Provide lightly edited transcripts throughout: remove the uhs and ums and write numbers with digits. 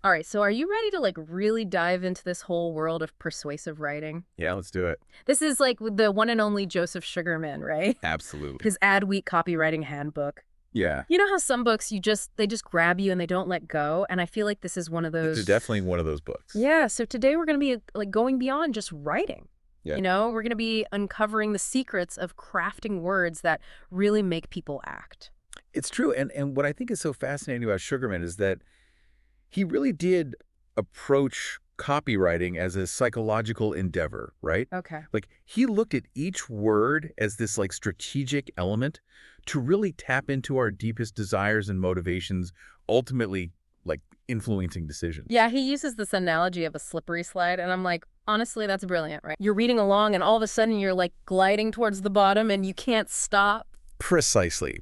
All right, so are you ready to really dive into this whole world of persuasive writing? Yeah, let's do it. This is like with the one and only Joseph Sugarman, right? Absolutely. His Adweek Copywriting Handbook. Yeah. You know how some books they just grab you and they don't let go, and I feel like this is one of This is those. definitely one of those books. Yeah, so today we're going to be going beyond just writing. Yeah. We're going to be uncovering the secrets of crafting words that really make people act. It's true. And what I think is so fascinating about Sugarman is that he really did approach copywriting as a psychological endeavor, right? Okay. Like he looked at each word as this like strategic element to really tap into our deepest desires and motivations, ultimately like influencing decisions. Yeah, he uses this analogy of a slippery slide, and I'm like, honestly, that's brilliant, right? You're reading along, and all of a sudden you're like gliding towards the bottom, and you can't stop. Precisely.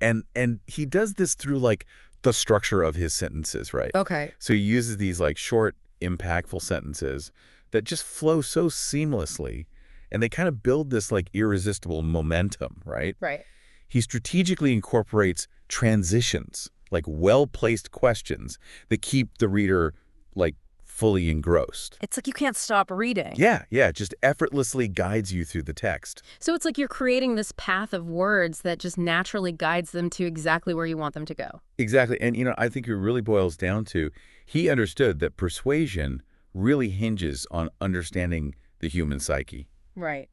And he does this through like the structure of his sentences, right? Okay. So he uses these like short, impactful sentences that just flow so seamlessly, and they kind of build this like irresistible momentum, right? Right. He strategically incorporates transitions, like well-placed questions that keep the reader like fully engrossed. It's like you can't stop reading. Yeah, just effortlessly guides you through the text. So it's like you're creating this path of words that just naturally guides them to exactly where you want them to go. Exactly. And, I think it really boils down to he understood that persuasion really hinges on understanding the human psyche. Right.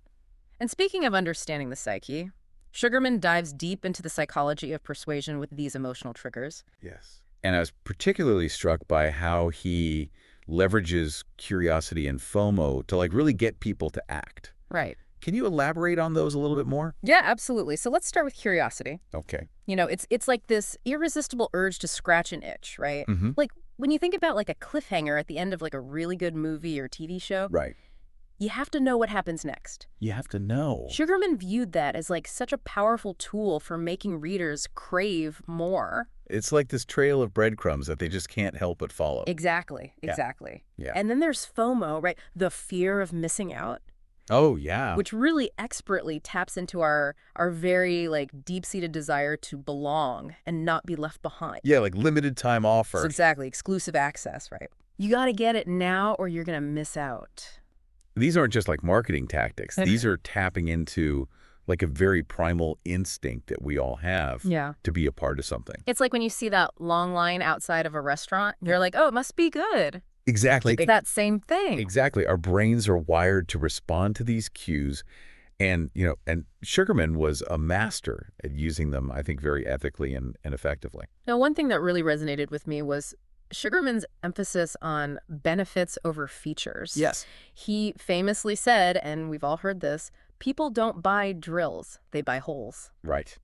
And speaking of understanding the psyche, Sugarman dives deep into the psychology of persuasion with these emotional triggers. Yes. And I was particularly struck by how he leverages curiosity and FOMO to like really get people to act. Right. Can you elaborate on those a little bit more? Yeah, absolutely. So let's start with curiosity. Okay. It's like this irresistible urge to scratch an itch, right? Mm-hmm. Like when you think about like a cliffhanger at the end of like a really good movie or TV show, Right. you have to know what happens next. You have to know. Sugarman viewed that as like such a powerful tool for making readers crave more. It's like this trail of breadcrumbs that they just can't help but follow. Exactly. Yeah. And then there's FOMO, right? The fear of missing out, Oh, yeah. which really expertly taps into our very like deep-seated desire to belong and not be left behind. Yeah, like limited time offer. Exactly. Exclusive access, right? You got to get it now or you're going to miss out. These aren't just like marketing tactics. These are tapping into like a very primal instinct that we all have to be a part of something. It's like when you see that long line outside of a restaurant, you're like, oh, it must be good. Exactly. It's that same thing. Exactly. Our brains are wired to respond to these cues. And, and Sugarman was a master at using them, I think, very ethically and effectively. Now, one thing that really resonated with me was Sugarman's emphasis on benefits over features. Yes. He famously said, and we've all heard this, people don't buy drills, they buy holes. Right.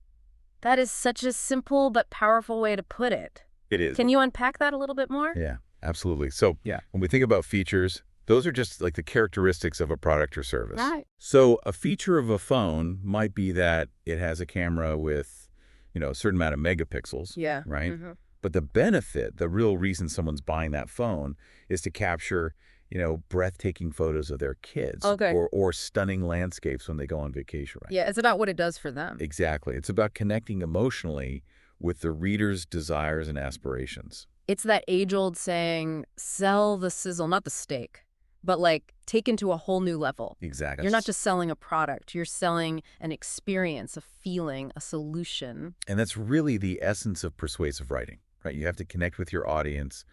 That is such a simple but powerful way to put it. It is. Can you unpack that a little bit more? Yeah, absolutely. So when we think about features, those are just like the characteristics of a product or service. Right. So a feature of a phone might be that it has a camera with, a certain amount of megapixels. Yeah. Right. Mm-hmm. But the benefit, the real reason someone's buying that phone is to capture, breathtaking photos of their kids. Okay. Or stunning landscapes when they go on vacation. Right. Yeah, it's about what it does for them. Exactly. It's about connecting emotionally with the reader's desires and aspirations. It's that age-old saying, sell the sizzle, not the steak, but like taken to a whole new level. Exactly. You're not just selling a product, you're selling an experience, a feeling, a solution. And that's really the essence of persuasive writing, right? You have to connect with your audience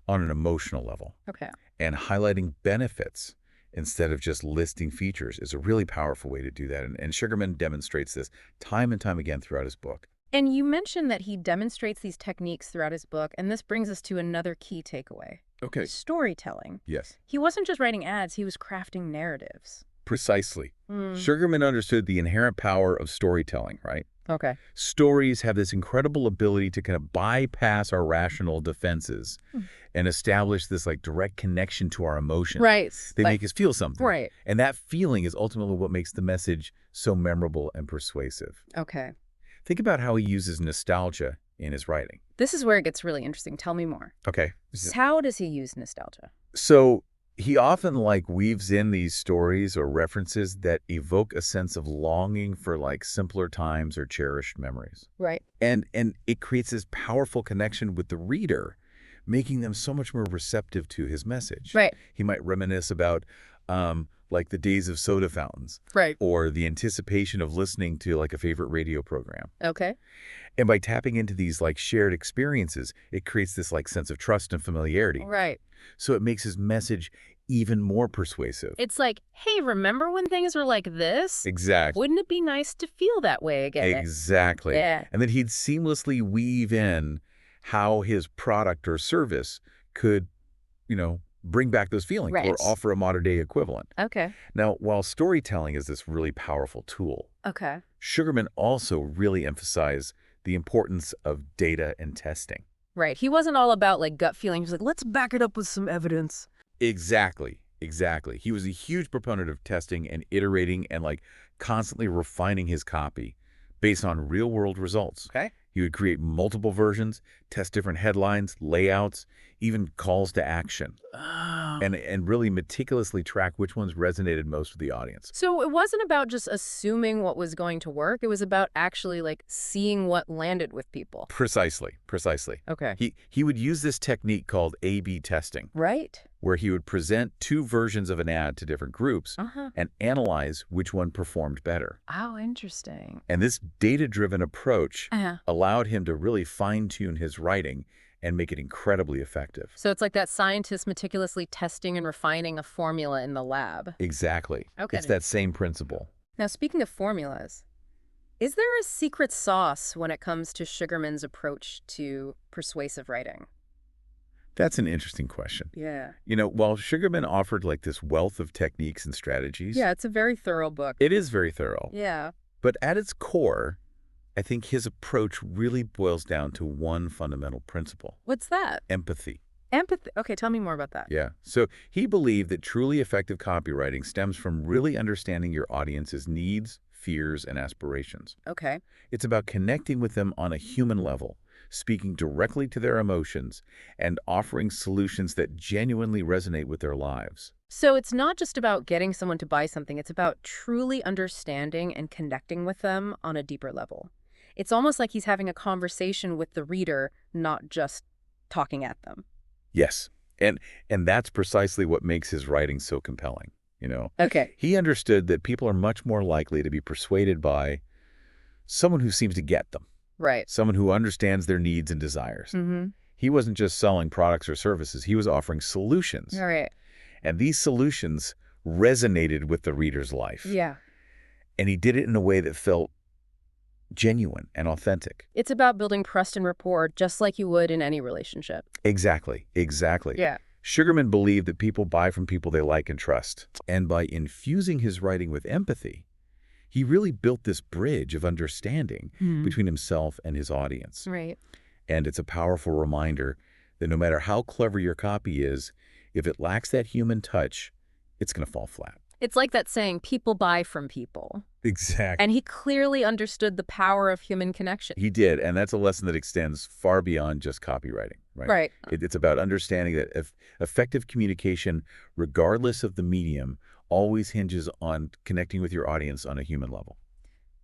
on an emotional level. Okay. And highlighting benefits instead of just listing features is a really powerful way to do that. And Sugarman demonstrates this time and time again throughout his book. And you mentioned that he demonstrates these techniques throughout his book, and this brings us to another key takeaway. Okay. Storytelling. Yes. He wasn't just writing ads, he was crafting narratives. Precisely. Sugarman understood the inherent power of storytelling, right? Okay. Stories have this incredible ability to kind of bypass our rational defenses and establish this like direct connection to our emotions. Right. They make us feel something. Right. And that feeling is ultimately what makes the message so memorable and persuasive. Okay. Think about how he uses nostalgia in his writing. This is where it gets really interesting. Tell me more. Okay. How does he use nostalgia? So he often like weaves in these stories or references that evoke a sense of longing for like simpler times or cherished memories. Right. And it creates this powerful connection with the reader, making them so much more receptive to his message. Right. He might reminisce about like the days of soda fountains. Right. Or the anticipation of listening to like a favorite radio program. Okay. And by tapping into these like shared experiences, it creates this like sense of trust and familiarity. Right. So it makes his message even more persuasive. It's like, hey, remember when things were like this? Exactly. Wouldn't it be nice to feel that way again? Exactly. Yeah. And then he'd seamlessly weave in how his product or service could, bring back those feelings Right. or offer a modern-day equivalent. Okay. Now, while storytelling is this really powerful tool, Okay. Sugarman also really emphasized the importance of data and testing. Right. He wasn't all about like gut feeling. He was like, let's back it up with some evidence. Exactly. He was a huge proponent of testing and iterating and like constantly refining his copy based on real-world results. Okay. He would create multiple versions, test different headlines, layouts, even calls to action, and really meticulously track which ones resonated most with the audience. So it wasn't about just assuming what was going to work. It was about actually like seeing what landed with people. Precisely. Okay. He would use this technique called A/B testing, Right. where he would present two versions of an ad to different groups and analyze which one performed better. Oh, interesting. And this data-driven approach Uh-huh. allowed him to really fine-tune his writing and make it incredibly effective. So it's like that scientist meticulously testing and refining a formula in the lab. Exactly. Okay. It's that same principle. Now, speaking of formulas, is there a secret sauce when it comes to Sugarman's approach to persuasive writing? That's an interesting question. Yeah. While Sugarman offered like this wealth of techniques and strategies, Yeah, it's a very thorough book. it is very thorough. Yeah. But at its core, I think his approach really boils down to one fundamental principle: What's that? empathy. Empathy. Okay, tell me more about that. Yeah. So he believed that truly effective copywriting stems from really understanding your audience's needs, fears, and aspirations. Okay. It's about connecting with them on a human level, speaking directly to their emotions, and offering solutions that genuinely resonate with their lives. So it's not just about getting someone to buy something. It's about truly understanding and connecting with them on a deeper level. It's almost like he's having a conversation with the reader, not just talking at them. Yes. And that's precisely what makes his writing so compelling. Okay. He understood that people are much more likely to be persuaded by someone who seems to get them, Right. someone who understands their needs and desires. Mm-hmm. He wasn't just selling products or services. He was offering solutions. All right. And these solutions resonated with the reader's life. Yeah. And he did it in a way that felt genuine and authentic. It's about building trust and rapport just like you would in any relationship. Exactly. Yeah. Sugarman believed that people buy from people they like and trust. And by infusing his writing with empathy, he really built this bridge of understanding between himself and his audience. Right. And it's a powerful reminder that no matter how clever your copy is, if it lacks that human touch, it's going to fall flat. It's like that saying, people buy from people. Exactly. And he clearly understood the power of human connection. He did, and that's a lesson that extends far beyond just copywriting, right? Right. It's about understanding that effective communication, regardless of the medium, always hinges on connecting with your audience on a human level.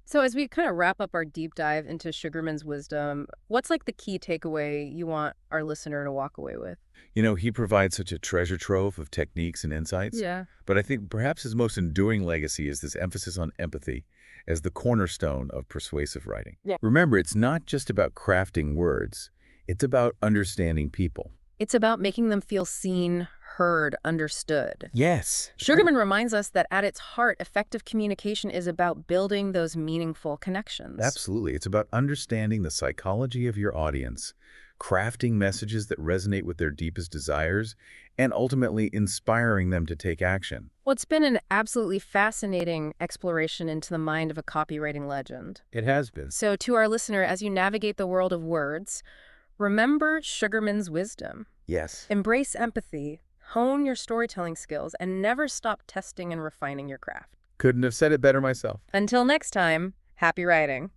So as we kind of wrap up our deep dive into Sugarman's wisdom, what's like the key takeaway you want our listener to walk away with? He provides such a treasure trove of techniques and insights. Yeah. But I think perhaps his most enduring legacy is this emphasis on empathy as the cornerstone of persuasive writing. Yeah. Remember, it's not just about crafting words. It's about understanding people. It's about making them feel seen, heard, understood. Yes. Sugarman reminds us that at its heart, effective communication is about building those meaningful connections. Absolutely. It's about understanding the psychology of your audience, crafting messages that resonate with their deepest desires, and ultimately inspiring them to take action. Well, it's been an absolutely fascinating exploration into the mind of a copywriting legend. It has been. So to our listener, as you navigate the world of words, remember Sugarman's wisdom. Yes. Embrace empathy, hone your storytelling skills, and never stop testing and refining your craft. Couldn't have said it better myself. Until next time, happy writing.